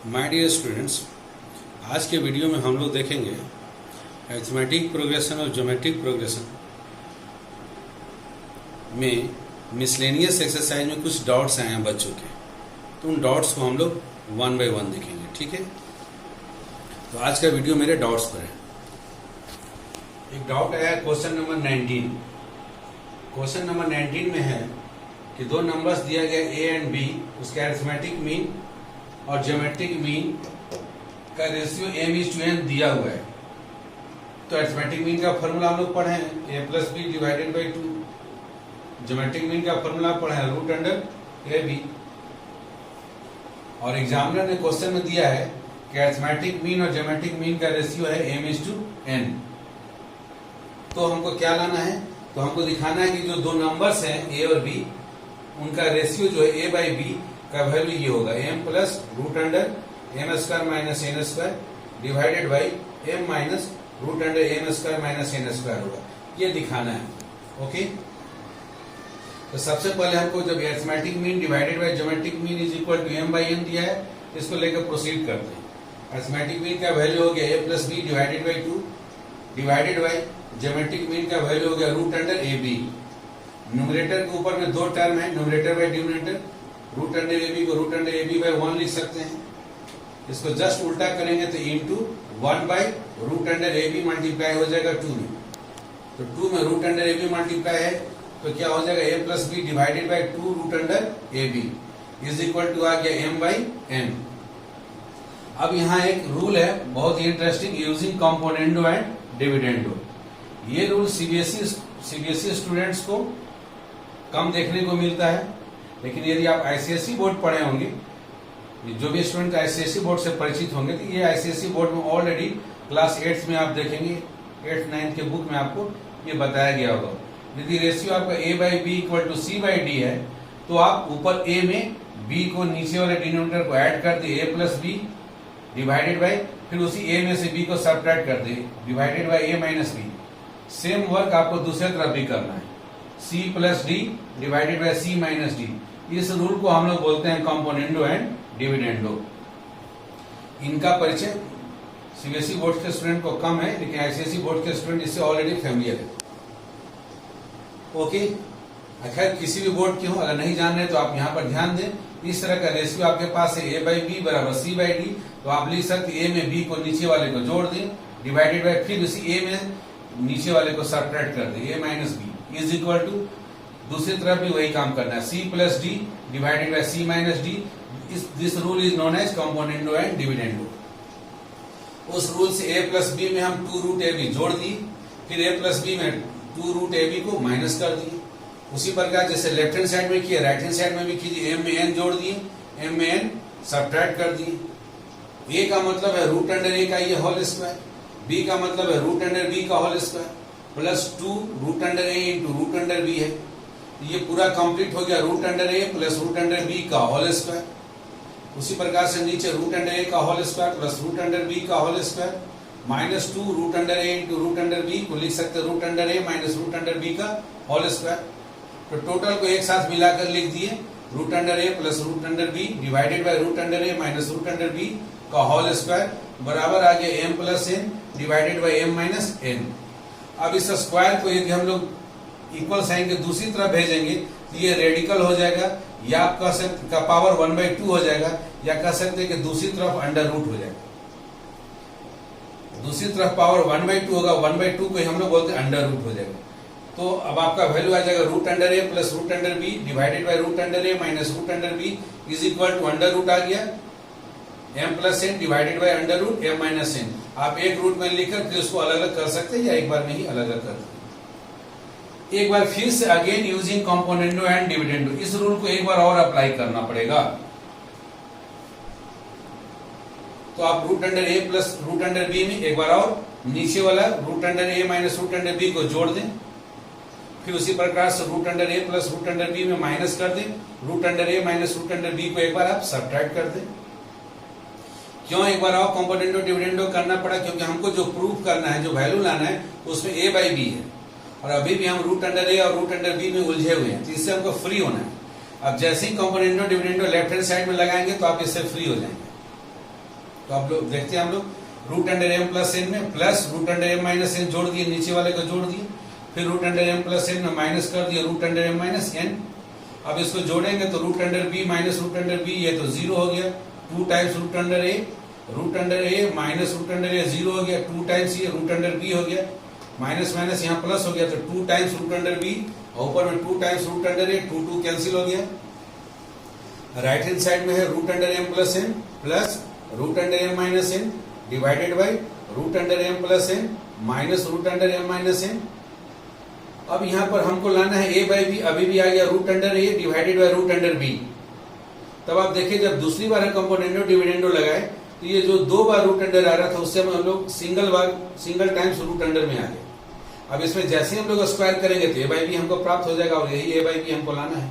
My dear students, आज के video में हम लोग देखेंगे अरिथमेटिक प्रोग्रेशन और ज्योमेट्रिक प्रोग्रेशन में मिसलेनियस एक्सरसाइज में कुछ डॉट्स आए हैं बच्चों के, तो उन डॉट्स को हम लोग वन बाय वन देखेंगे। ठीक है, तो आज का वीडियो मेरे डॉट्स पर है। एक डॉट आया क्वेश्चन नंबर 19। क्वेश्चन नंबर 19 में है कि दो नंबर्स दिया गया a एंड b, उसका अरिथमेटिक मीन और ज्योमेट्रिक मीन का रेशियो m/n दिया हुआ है। तो अरिथमेटिक मीन का फॉर्मूला हम लोग पढ़े हैं a+b divided by 2। Geometric mean का फॉर्मूला पढ़े हैं √ab। और एग्जामिनर ने क्वेश्चन में दिया है कि अरिथमेटिक मीन और ज्योमेट्रिक मीन का रेशियो है m/n। तो हमको क्या लाना है, तो हमको दिखाना है कि जो दो नंबर्स हैं a और b, उनका रेशियो जो है a/b का वैल्यू ये होगा m + √m² - n² divided by m - √m² - n² होगा। ये दिखाना है। ओके, तो सबसे पहले हमको जब arithmetic mean divided by geometric mean is equal to m/n दिया है, इसको लेकर प्रोसीड करते हैं। अरिथमेटिक मीन का वैल्यू हो गया a+b divided by 2 divided by geometric mean का वैल्यू हो गया √ab। न्यूमरेटर के ऊपर में दो टर्म है, न्यूमरेटर बाई डिनोमिनेटर। √ab को √ab/1 लिख सकते हैं। इसको जस्ट उल्टा करेंगे तो इंटू 1 बाई √ab मल्टीप्लाई हो जाएगा 2 में। तो 2 में √ab मल्टीप्लाई है तो क्या हो जाएगा a+b divided by 2 √ab is equal to आ गया m/n। अब यहाँ एक रूल है बहुत ही interesting, using componendo and dividendo. ये रूल सीबीएसई स्टूडेंट्स को कम देखने को मिलता है, लेकिन यदि आप आईसीएसई बोर्ड पढ़े होंगे, जो भी स्टूडेंट आईसीएसई बोर्ड से परिचित होंगे, तो ये आईसीएसई बोर्ड में ऑलरेडी क्लास 8 में आप देखेंगे, 8th 9th के बुक में आपको ये बताया गया होगा। यदि रेशियो आपका a/b = c/d है, तो आप ऊपर a में b को नीचे वाले डिनोमिनेटर को ऐड कर दे a+b डिवाइडेड बाई, फिर उसी a में से b को सब्ट्रैक्ट कर they divided by a - b। Same work आपको दूसरे तरफ भी करना है, c+d divided by c - d। इस रूल को हम लोग बोलते हैं कंपोनेंडो एंड डिविडेंडो। इनका परिचय सीबीएसई बोर्ड के स्टूडेंट को कम है, लेकिन आईसीएसई बोर्ड के स्टूडेंट इससे ऑलरेडी फैमिलियर है। ओके, खैर किसी भी बोर्ड के हो, अगर नहीं जान रहे तो आप यहाँ पर ध्यान दें। इस तरह का रेशियो आपके पास है a/b = c/d, तो आप लिख सकते a में b को नीचे वाले को जोड़ दें डिवाइडेड बाई, फिर उसी a में नीचे वाले को सब्ट्रैक्ट कर दें a - b is equal to, दूसरी तरफ भी वही काम करना है, c+d divided by c - d। This rule is known as componendo and dividendo. उस रूल से a+b में हम 2 √ab जोड़ दिए, फिर a+b में 2 √ab को माइनस कर दिए। उसी प्रकार जैसे लेफ्ट हैंड साइड में किया, राइट हैंड साइड में भी कीजिए, m में n जोड़ दिए, m में n सब्ट्रैक्ट कर दिए। a का मतलब है √a का ये होल स्क्वायर, b का मतलब है √b का whole square plus 2 √a into √b है। ये पूरा कंप्लीट हो गया √a प्लस √b का होल स्क्वायर। उसी प्रकार से नीचे √a का होल स्क्वायर प्लस √b का whole square minus 2 √a into √b को लिख सकते √a माइनस √b का होल स्क्वायर। तो टोटल को एक साथ मिलाकर लिख दिए √a plus √b divided by √a minus √b का होल स्क्वायर बराबर आ गया m + n divided by m - n। अब इस स्क्वायर को यदि हम लोग इक्वल साइन के दूसरी तरफ भेजेंगे तो ये रेडिकल हो जाएगा, या आप कह सकते का पावर 1/2 हो जाएगा, या कह सकते हैं कि दूसरी तरफ √√ हो जाएगा। दूसरी तरफ पावर 1/2 होगा, 1/2 को हम लोग बोलते हैं √√ हो जाएगा। तो अब आपका वैल्यू आ जाएगा √a plus √b divided by √a minus √b is equal to √√ आ गया m + n divided by √m - n। आप एक रूट में लिखकर फिर उसको अलग अलग कर सकते हैं, या एक बार में ही अलग अलग कर सकते हैं। एक बार फिर से again using componendo and dividendo, इस रूल को एक बार और अप्लाई करना पड़ेगा। तो आप √a प्लस √b में एक बार और नीचे वाला √a माइनस √b को जोड़ दें, फिर उसी प्रकार से √a प्लस √b में माइनस कर दें, √a माइनस √b को एक बार आप सब्ट्रैक्ट कर दें। क्यों एक बार और कंपोनेंडो डिविडेंडो करना पड़ा? क्योंकि हमको जो प्रूफ करना है, जो वैल्यू लाना है, उसमें a/b है और अभी भी हम √a और √b में उलझे हुए हैं, तो इससे हमको फ्री होना है। अब जैसे ही componendo dividendo left hand side में लगाएंगे तो आप इससे फ्री हो जाएंगे। तो आप लोग देखते हैं, हम लोग root under M plus N में plus root under M minus N जोड़ दिए, नीचे वाले को जोड़ दिए, फिर root under M plus N में माइनस कर दिया root under M minus N. अब इसको जोड़ेंगे तो root under B minus root under B, ये तो जीरो हो गया, 2 times root under A minus root under A zero हो गया, 2 टाइम्स ये रूट अंडर बी हो गया, माइनस माइनस यहाँ प्लस हो गया, तो 2 टाइम्स रूट अंडर बी और ऊपर में 2 times root under a, 2 cancel हो गया। राइट हैंड साइड में है root under M plus n plus root under M minus N divided by root under M plus n minus root under M minus N. अब यहाँ पर हमको लाना है ए बाई बी, अभी भी आ गया root under a divided by root under b. तब आप देखिए जब दूसरी बार कंपोनेंडो डिविडेंडो लगाए तो ये जो 2 बार रूट अंडर आ रहा था उससे हम लोग सिंगल टाइम्स रूट अंडर में आ गए। अब इसमें जैसे ही हम लोग स्क्वायर करेंगे तो ए बाई बी हमको प्राप्त हो जाएगा और यही ए बाई बी हमको लाना है।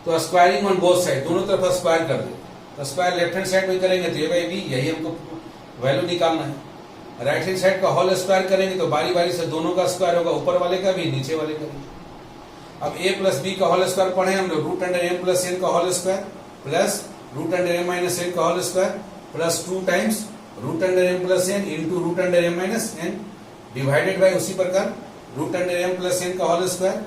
तो स्क्वायरिंग ऑन बोथ साइड, दोनों तरफ स्क्वायर कर दे, तो स्क्वायर लेफ्ट हैंड साइड में करेंगे तो ए बाई बी, यही हमको वैल्यू निकालना है। राइट हैंड साइड का होल स्क्वायर करेंगे तो बारी बारी से दोनों का स्क्वायर होगा, ऊपर वाले का भी नीचे वाले का भी। अब ए प्लस बी का होल स्क्वायर पढ़े हम लोग, root under M plus N का whole square plus root under M minus N का whole square plus 2 times root under M plus N into root under M minus N divided by उसी प्रकार root under M plus N का whole square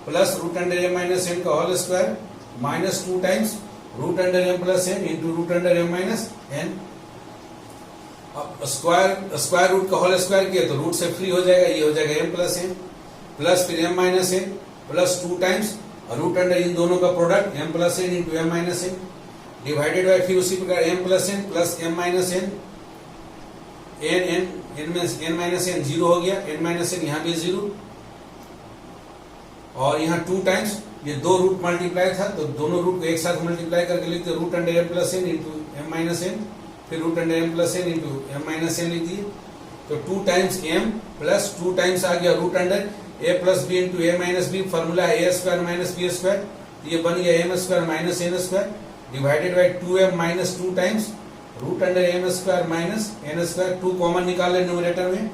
plus root under M minus N का whole square minus 2 times root under M plus N into root under M minus N. अब square root का whole square किया तो root से free हो जाएगा, ये हो जाएगा एम प्लस एन प्लस फिर m minus n plus 2 times root under इन दोनों का product m plus N into M minus N divided by फिर उसी प्रकार m plus n plus m minus n, n minus n zero हो गया, N minus N यहाँ भी जीरो और यहाँ 2 टाइम्स ये 2 रूट मल्टीप्लाई था तो दोनों रूट को एक साथ मल्टीप्लाई करके लिखते root under M plus N into M minus N, फिर root under M plus N into M minus N लिख दिए। तो 2 टाइम्स एम प्लस 2 टाइम्स आ गया root under A plus B into A minus B, formula है A square minus B square, ये बन गया M square minus N square divided by 2m minus 2 times root under M square minus N square. 2 common निकाले numerator में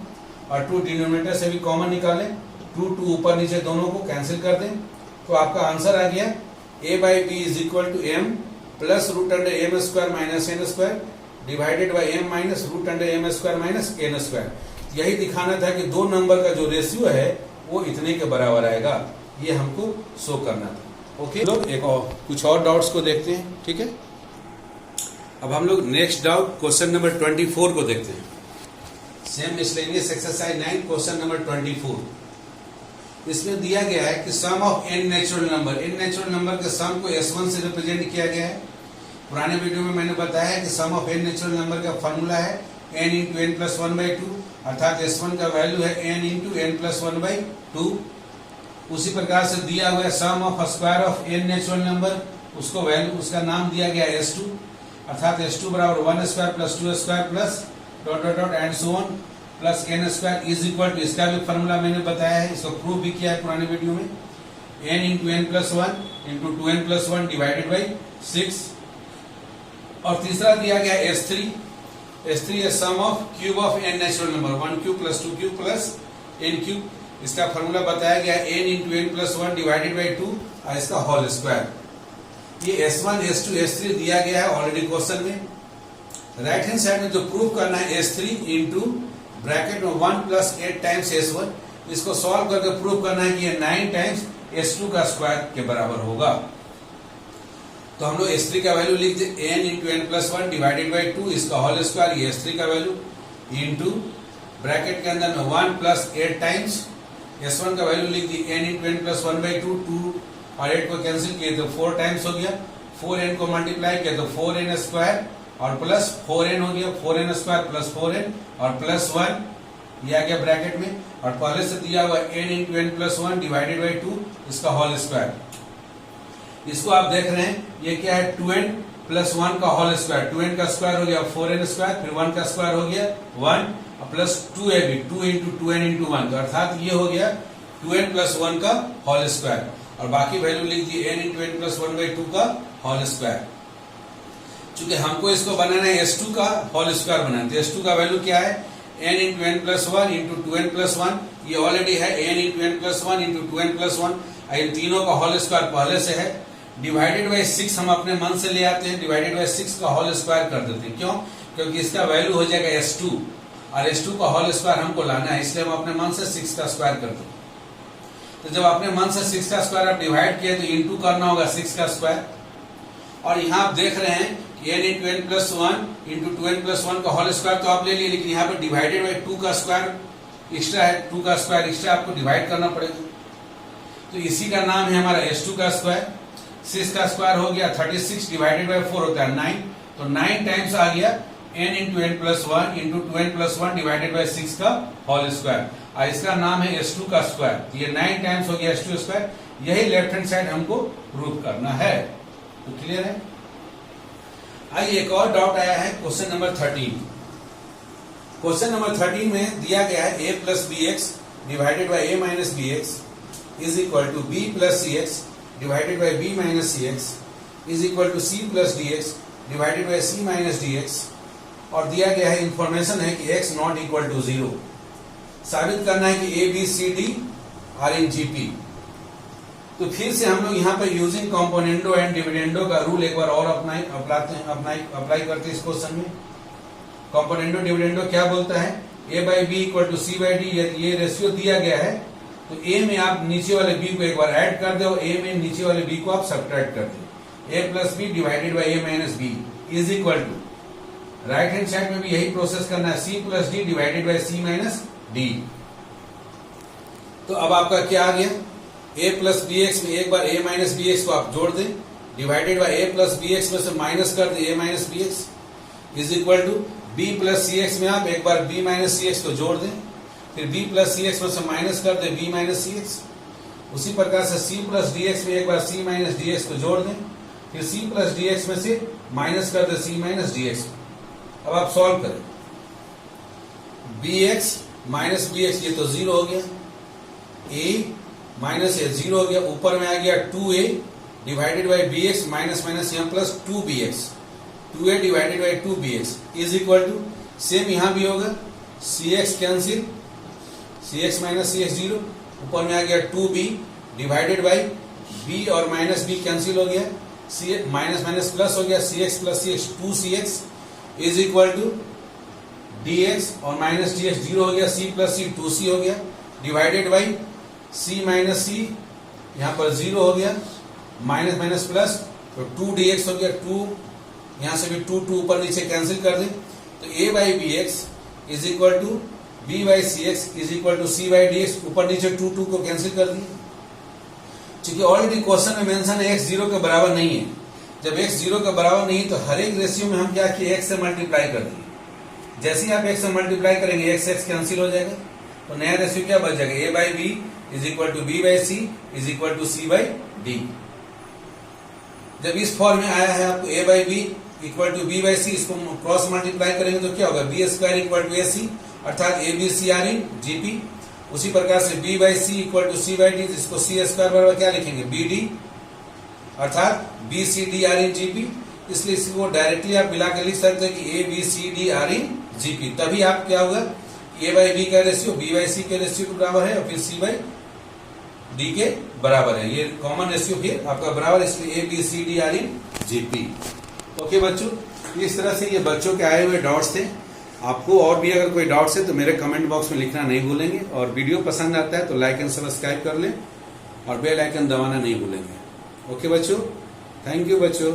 और 2 denominator से भी common निकाले, 2 ऊपर नीचे दोनों को कैंसिल कर दें तो आपका आंसर आ गया a by B is equal to m plus root under M square minus N square divided by m minus root under M square minus N square. यही दिखाना था कि 2 नंबर का जो रेशियो है वो इतने के बराबर आएगा, ये हमको शो करना था। ओके लोग एक और कुछ और डाउट्स को देखते हैं, ठीक है। अब हम लोग नेक्स्ट डाउट क्वेश्चन नंबर 24 को देखते हैं। Same miscellaneous exercise 9 question number 24। इसमें दिया गया है कि sum of n natural number, n natural number के सम को s1 से रिप्रेजेंट किया गया है। पुराने वीडियो में मैंने बताया है कि sum of n natural number का फॉर्मूला है n इंटू एन प्लस 1/2, अर्थात s1 का वैल्यू है n इंटू एन प्लस 1/2। उसी प्रकार से दिया हुआ है sum of square of n natural number, उसको वैल्यू उसका नाम दिया गया है s2, अर्थात s2 बराबर 1 square plus 2 square plus dot dot dot and so on plus n square is equal to, इसका भी फॉर्मूला मैंने बताया है, इसको प्रूव भी किया है पुराने वीडियो में, n into N plus 1 into 2n plus 1 divided by 6। और तीसरा दिया गया s3 है sum of cube of n natural number, 1 cube plus 2 cube plus n cube, इसका फॉर्मूला बताया गया n into N plus 1 divided by 2 और इसका होल स्क्वायर। ये s1 s2 s3 दिया गया है ऑलरेडी क्वेश्चन में। राइट हैंड साइड में जो प्रूव करना है s3 इंटू ब्रैकेट में 1 प्लस 8 टाइम्स s1, इसको सॉल्व करके प्रूव करना है कि ये 9 टाइम्स s2 का स्क्वायर के बराबर होगा। तो हम लोग s3 का वैल्यू लिख दे n into N plus 1 divided by 2, इसका होल स्क्वायर, ये s3 का वैल्यू इंटू ब्रैकेट के अंदर में 1 प्लस 8 टाइम्स s1 का वैल्यू लिख दी n इंटू एन प्लस 1/2, 2 और 8 को कैंसिल किए तो 4 टाइम्स हो गया, 4n को मल्टीप्लाई किया तो 4n स्क्वायर और प्लस 4n हो गया, 4n स्क्वायर प्लस 4n और प्लस 1 ये आ गया ब्रैकेट में, और पहले से दिया हुआ n into N plus 1 divided by 2 इसका होल स्क्वायर। इसको आप देख रहे हैं ये क्या है 2n प्लस 1 का होल स्क्वायर, 2n का स्क्वायर हो गया 4n स्क्वायर, फिर 1 का स्क्वायर हो गया 1 plus 2ab 2 into 2n into 1, तो अर्थात ये हो गया 2n प्लस 1 का होल स्क्वायर, और बाकी वैल्यू लिख दी n इंटू एन प्लस 1/2 का होल स्क्वायर। चूंकि हमको इसको बनाना है s2 का होल स्क्वायर बनाना है, s2 का वैल्यू क्या है n into N plus 1 into 2n plus 1, ये ऑलरेडी है n into N plus 1 into 2n plus 1, इन तीनों का होल स्क्वायर पहले से है, डिवाइडेड बाई 6 हम अपने मन से ले आते हैं, डिवाइडेड बाई 6 का होल स्क्वायर कर देते हैं। क्यों? क्योंकि इसका वैल्यू हो जाएगा S2 और S2 का होल स्क्वायर हमको लाना है, इसलिए हम अपने मन से 6 का स्क्वायर करते हैं। तो जब अपने मन से 6 का स्क्वायर आप डिवाइड किए तो इंटू करना होगा 6 का स्क्वायर। और यहाँ आप देख रहे हैं कि n into N plus 1 into 2n plus 1 का होल स्क्वायर तो आप ले लिए, लेकिन यहाँ पर डिवाइडेड बाई 2 का स्क्वायर एक्स्ट्रा है, 2 का स्क्वायर एक्स्ट्रा आपको डिवाइड करना पड़ेगा। तो इसी का नाम है हमारा S2 का स्क्वायर। 6 का स्क्वायर हो गया 36 डिवाइडेड बाई 4 होता है 9, तो 9 टाइम्स आ गया n into N plus 1 into 2n plus 1 divided by 6 का होल स्क्वायर, और इसका नाम है S2 का स्क्वायर। ये 9 टाइम्स हो गया S2 स्क्वायर। यही लेफ्ट हैंड साइड हमको प्रूव करना है। तो क्लियर है? आइए एक और डाउट आया है क्वेश्चन नंबर 13। क्वेश्चन नंबर 13 में दिया गया है a plus b x divided by a minus b x is equal to b plus c x divided by b minus c x is equal to c plus d x divided by c minus d x, और दिया गया है information है कि x not equal to 0। साबित करना है कि a b c d are in GP। तो फिर से हम लोग यहाँ पर यूजिंग कॉम्पोनेंडो एंड डिविडेंडो का रूल एक बार और अप्लाई करते हैं इस क्वेश्चन में। कॉम्पोनेंडो डिविडेंडो क्या बोलता है? a by B equal to C by d. ये रेशियो दिया गया है तो a में आप नीचे वाले b को एक बार ऐड कर दो, a में नीचे वाले b को आप सब्ट्रैक्ट कर दो। a plus b divided by a minus b is equal to right hand side में भी यही प्रोसेस करना है, c plus d divided by c minus d. तो अब आपका क्या आ गया? a प्लस बी एक्स में एक बार a माइनस बी एक्स को आप जोड़ दें, divided by a plus b x में से माइनस कर दें a minus b x is equal to b plus c x में आप एक बार b माइनस सी एक्स को जोड़ दें, फिर b प्लस सी एक्स में से माइनस कर दें b माइनस सी एक्स। उसी प्रकार से c प्लस डी एक्स में एक बार c माइनस डी एक्स को जोड़ दें, फिर c प्लस डी एक्स में से माइनस कर दें c माइनस डी एक्स। अब आप सॉल्व करें, bx माइनस बी एक्स ये तो 0 हो गया, a माइनस ए 0 हो गया, ऊपर में आ गया 2a divided by B X minus minus यहाँ plus 2bx, 2a divided by 2bx is equal to same यहाँ भी होगा cx cancel, cx minus cx 0, ऊपर में आ गया 2b डिवाइडेड बाई b और माइनस b कैंसिल हो गया, c माइनस माइनस प्लस हो गया, cx plus cx 2cx is equal to dx और माइनस dx 0 हो गया, c प्लस c 2c हो गया divided by c minus c यहाँ पर 0 हो गया, माइनस माइनस प्लस तो 2dx हो गया, 2 यहाँ से भी 2 ऊपर नीचे कैंसिल कर दें, तो a by B x is equal to b by c x is equal to c by d x, ऊपर नीचे 2 को कैंसिल कर दिए। चूंकि ऑलरेडी क्वेश्चन में मेंशन है x 0 के बराबर नहीं है, जब x 0 के बराबर नहीं है तो हर एक रेशियो में हम क्या किए x से मल्टीप्लाई कर दिए। जैसे ही आप x से मल्टीप्लाई करेंगे x कैंसिल हो जाएगा, तो नया रेशियो क्या बच जाएगा? a by B is equal to B by C is equal to C by D. जब इस फॉर्म में आया है आपको a by B equal to B by C, इसको क्रॉस मल्टीप्लाई करेंगे तो क्या होगा? B square equal to A C, अर्थात A B C are in GP. उसी प्रकार से b by C equal to C by D, जिसको सी स्क्वायर बराबर क्या लिखेंगे? बी डी, अर्थात b c d are in GP. इसलिए इसको डायरेक्टली आप मिला के लिख सकते हैं कि a B c d are in GP. तभी आप क्या होगा? a बाई बी का रेशियो b बाई सी के रेशियो के बराबर है और फिर c बाई डी के बराबर है। ये कॉमन रेशियो फिर आपका बराबर, इसलिए a B c d are in GP. Okay बच्चों, इस तरह से ये बच्चों के आए हुए डाउट्स थे। आपको और भी अगर कोई डाउट्स है तो मेरे कमेंट बॉक्स में लिखना नहीं भूलेंगे, और वीडियो पसंद आता है तो लाइक एंड सब्सक्राइब कर लें और बेल आइकन दबाना नहीं भूलेंगे। ओके बच्चों, थैंक यू बच्चों।